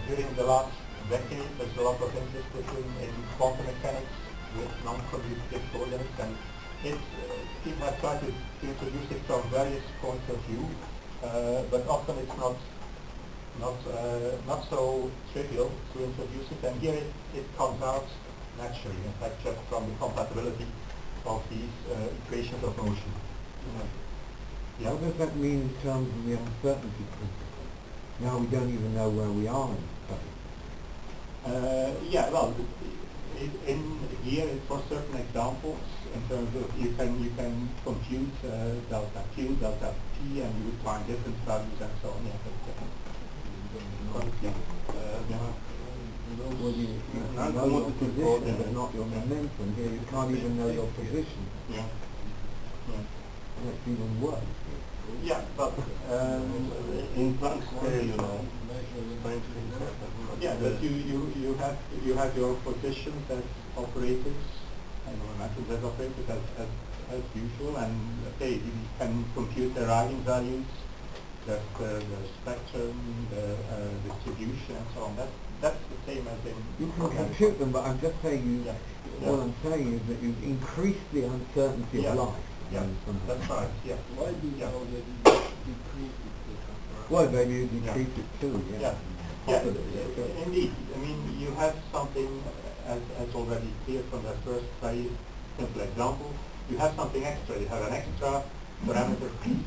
during the last decade, there's a lot of interest in quantum mechanics with non-commutative coordinates, and people have tried to introduce it from various points of view, but often it's not so trivial to introduce it, and here it comes out naturally, in fact, just from the compatibility of these equations of motion. Yeah. What does that mean in terms of the uncertainty principle? Now we don't even know where we are in space. Yeah, well, in here for certain examples, in terms of you can compute delta Q, delta P, and you would find different values and so on. Yeah, well, you know your position, but not your momentum. Here you can't even know your position. Yeah. That's even worse. Yeah, but in Planck scale, you know. Yeah, but you have your positions as operators and momentums as operators as usual, and okay, you can compute their eigenvalues, the spectrum, the distribution, and so on. That's the same as in. You can compute them, but I'm just saying what I'm saying is that you've increased the uncertainty of life. Yeah, that's right. Yeah. Why do you know that you decrease it? Well, maybe you decrease it too. Yeah. Indeed. I mean, you have something, as already clear from that first very simple example, you have something extra. You have an extra parameter P,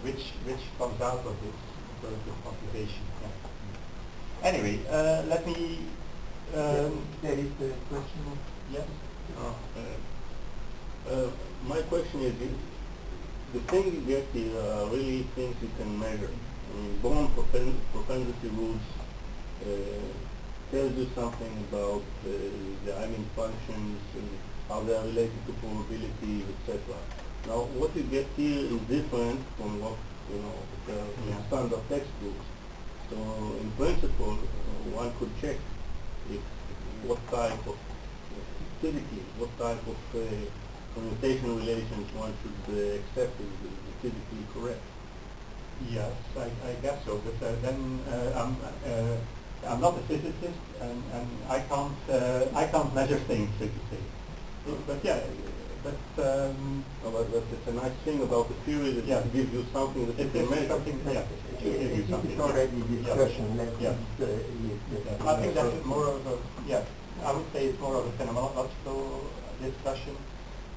which comes out of this in terms of computation. Yeah. Anyway, let me. There is the question. Yes. My question is, the thing you get here are really things you can measure. I mean, Born propensity rules tells you something about the eigenfunctions and how they are related to probability, etc. Now, what you get here is different from what the standard textbooks. So, in principle, one could check what type of activity, what type of commutation relations one should accept as physically correct. Yes, I guess so. But then I'm not a physicist, and I can't measure things, so to say. But yeah, but it's a nice thing about the theory that it gives you something that you can measure. Something, it gives you something. It's already discussion. I think that's more of a I would say it's more of a phenomenological discussion.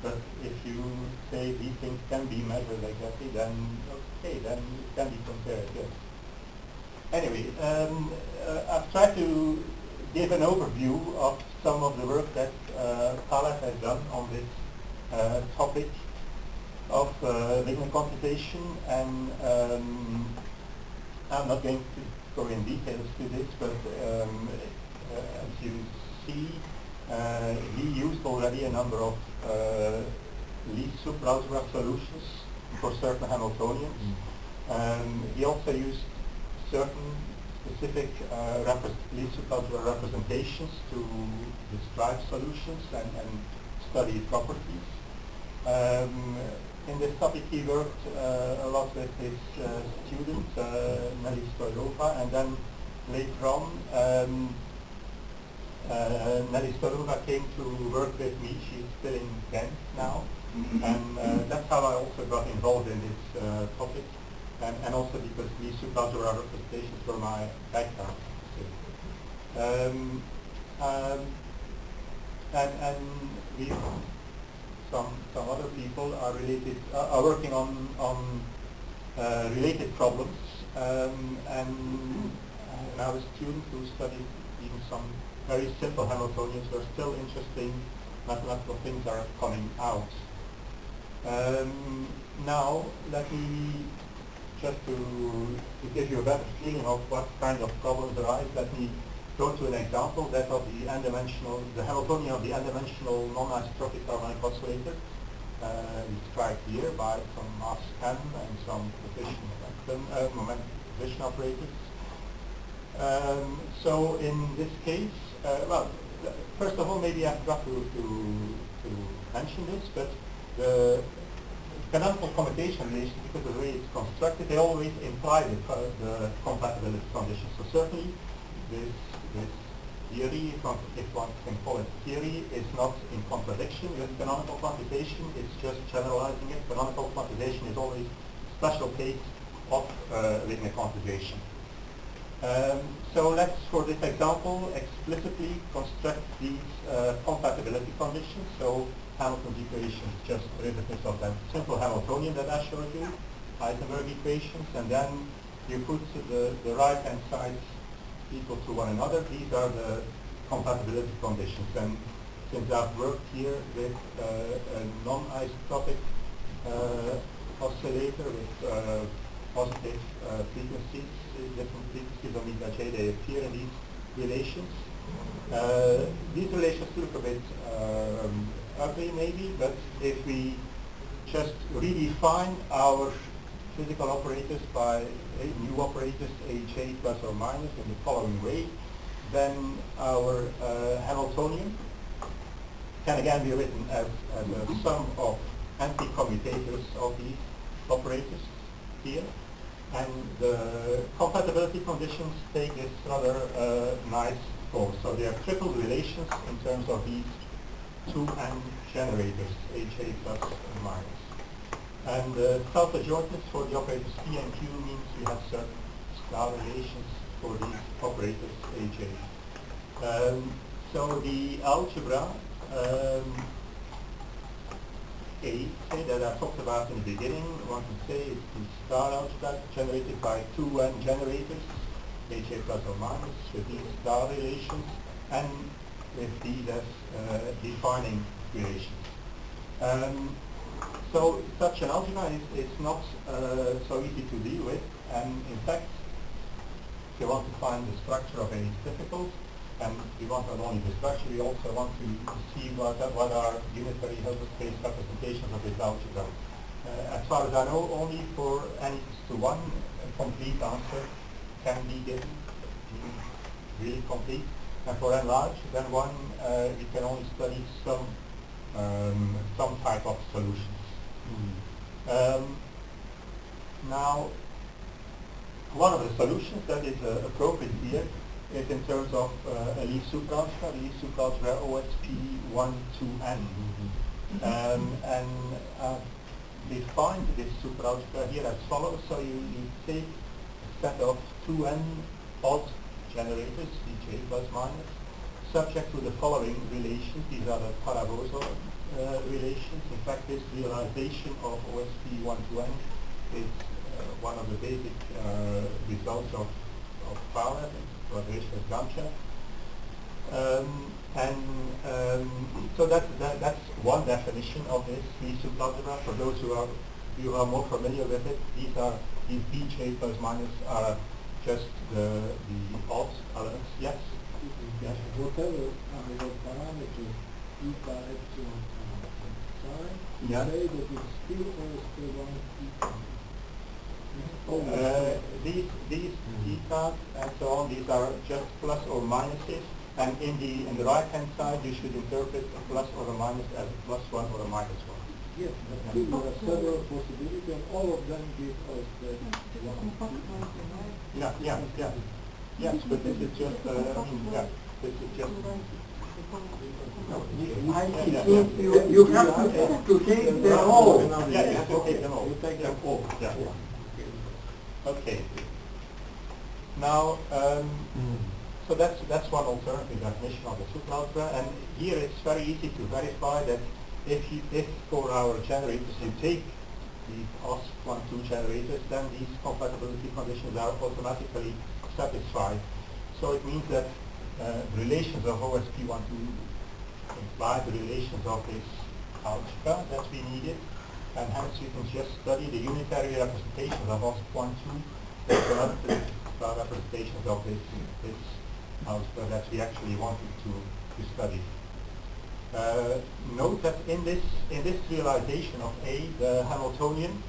But if you say these things can be measured exactly, then okay, then it can be compared. Yes. Anyway, I've tried to give an overview of some of the work that Palev has done on this topic of Wigner quantization, and I'm not going to go in details to this, but as you see, he used already a number of least superalgebra solutions for certain Hamiltonians. He also used certain specific least superalgebra representations to describe solutions and study properties. In this topic he worked a lot with his student, Nelly Stoilova, and then later on Nelly Stoilova came to work with me. She's still in Ghent now, and that's how I also got involved in this topic, and also because these superalgebra representations were my background. And we, some other people are working on related problems, and I was a student who studied even some very simple Hamiltonians where still interesting mathematical things are coming out. Now, let me, just to give you a better feeling of what kind of problems arise, let me go to an example, that of the Hamiltonian of the n-dimensional non-isotropic harmonic oscillator, described here by some mass m and some momentum position operators. So in this case, well, first of all, maybe I forgot to mention this, but canonical commutation relations, because of the way it's constructed, they always imply the compatibility conditions. So certainly this theory, if one can call it theory, is not in contradiction with canonical quantization. It's just generalizing it. Canonical quantization is always a special case of Wigner quantization. So let's, for this example, explicitly construct these compatibility conditions. So Hamilton's equation is just derivatives of that simple Hamiltonian that I showed you, Heisenberg equations, and then you put the right-hand sides equal to one another. These are the compatibility conditions. And since I've worked here with a non-isotropic oscillator with positive frequencies, different frequencies of beta j, they appear in these relations. These relations look a bit ugly maybe, but if we just redefine our physical operators by new operators aj plus or minus in the following way, then our Hamiltonian can again be written as a sum of anti-commutators of these operators here. And the compatibility conditions take this rather nice form. So they are triple relations in terms of these two n generators, aj plus and minus. And self-adjointness for the operators p and q means we have certain star relations for these operators aj. So the algebra A, say that I talked about in the beginning, one can say is the star algebra generated by two n generators, aj plus or minus, with these star relations, and with these as defining relations. So such an algebra is not so easy to deal with, and in fact, if you want to find the structure of any difficult, and we want not only the structure, we also want to see what are unitary Hilbert space representations of this algebra. As far as I know, only for n equals to 1, a complete answer can be given, really complete. And for n large than 1, we can only study some type of solutions. Now, one of the solutions that is appropriate here is in terms of a Lie superalgebra, the Lie superalgebra OSP 1 to n. And defined this superalgebra here as follows. So you take a set of 2n odd generators, Dj plus minus, subject to the following relations. These are the Parabosal relations. In fact, this realization of OSP 1 to n is one of the basic results of Palev, collaboration with Ghent. So that's one definition of this Lie superalgebra. For those who are more familiar with it, these Dj plus minus are just the odd elements. Yes? Yes. Whatever parameters eta, epsilon, psi, you say that it's still OSP 1 these eta and so on, these are just plus or minuses, and in the right hand side you should interpret a plus or a minus as a plus 1 or a minus 1. Yes, but still there are several possibilities, and all of them give us the Yes, but this is just, this is just... You have to take them all. Yeah, you have to take them all. You take them all. Yeah. Okay. Now, so that's one alternative definition of the superalgebra, and here it's very easy to verify that if for our generators you take these OSP1, 2 generators, then these compatibility conditions are automatically satisfied. So it means that the relations of OSP1, 2 imply the relations of this algebra that we needed, and hence we can just study the unitary representations of OSP1, 2, the relative representations of this algebra that we actually wanted to study. Note that in this realization of A, the Hamiltonian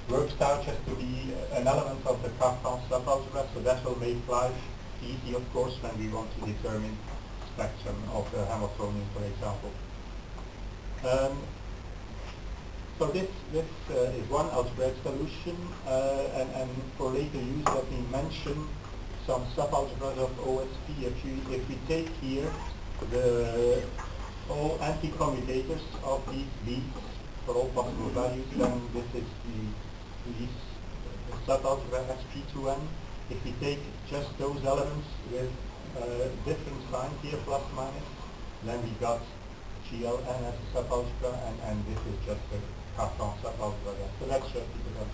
works out just to be an element of the Cartan subalgebra, so that will make life easy, of course, when we want to determine spectrum of the Hamiltonian, for example. So this is one algebraic solution, and for later use let me mention some subalgebras of OSP. If we take here all anti-commutators of these beats for all possible values, then this is the subalgebra SP2N. If we take just those elements with different signs here, plus minus, then we got GLN as a subalgebra, and this is just a Cartan subalgebra. So that's just because I'm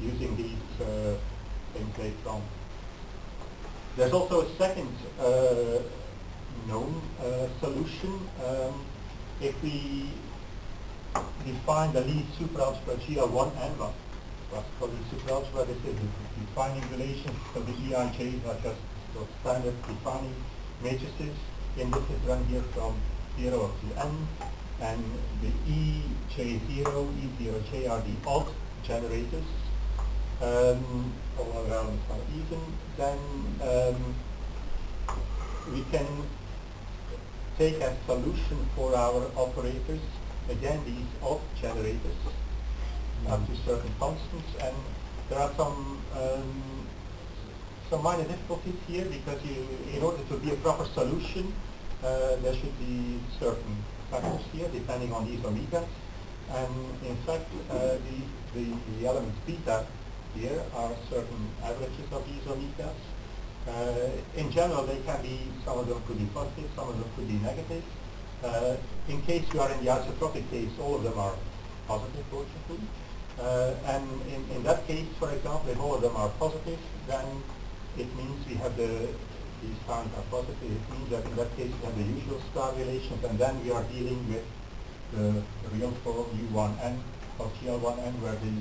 using these things later on. There's also a second known solution. If we define the lead superalgebra GL1N1, for the superalgebra, this is the defining relation, so the EIJs are just sort of standard defining matrices. And this is run here from 0 to n, and the EJ0, E0J are the odd generators. All around are even. Then we can take as solution for our operators, again, these odd generators up to certain constants, and there are some minor difficulties here, because in order to be a proper solution, there should be certain factors here depending on these omegas, and in fact the elements beta here are certain averages of these omegas. In general, they can be, some of them could be positive, some of them could be negative. In case you are in the isotropic case, all of them are positive, fortunately. And in that case, for example, if all of them are positive, then it means we have these signs are positive. It means that in that case we have the usual star relations, and then we are dealing with the real form U1N of GL1N, where the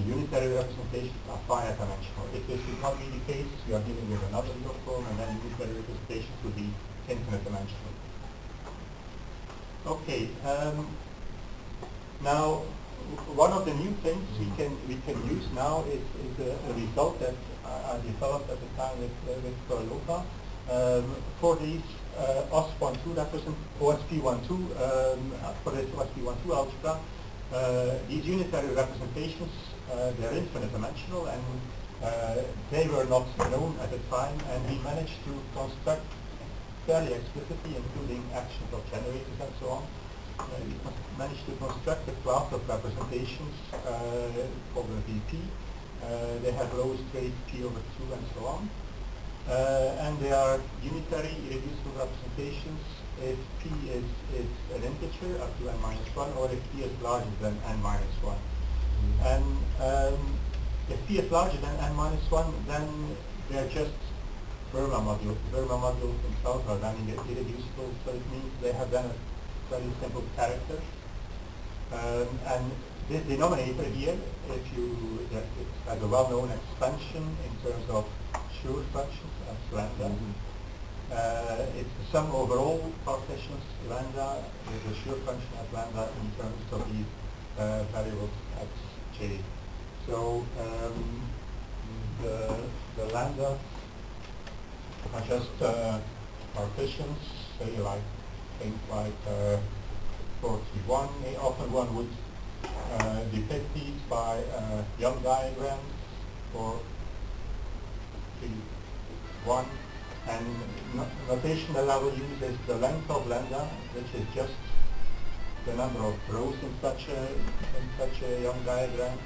unitary representations are finite dimensional. If this is not really the case, we are dealing with another real form, and then unitary representations will be infinite dimensional. Okay. Now, one of the new things we can use now is a result that I developed at the time with Toyota. For these OSP12 OSP12 for this OSP12 algebra, these unitary representations, they're infinite dimensional, and they were not known at the time, and we managed to construct fairly explicitly, including actions of generators and so on. We managed to construct a class of representations called a VP. They have row straight P over 2 and so on. And they are unitary irreducible representations if P is an integer up to n minus 1, or if P is larger than n minus 1. And if P is larger than n minus 1, then they are just Varna modules. The Varna modules themselves are then irreducible, so it means they have then a very simple character. And this denominator here, it's like a well-known expansion in terms of Schur functions as lambda. It's the sum over all partitions lambda with the Schur function as lambda in terms of these variables x, j. So the lambda are just partitions, say like things like 41. Often one would depict these by Young diagrams for 1, and notation that I will use is the length of lambda, which is just the number of rows in such a Young diagram,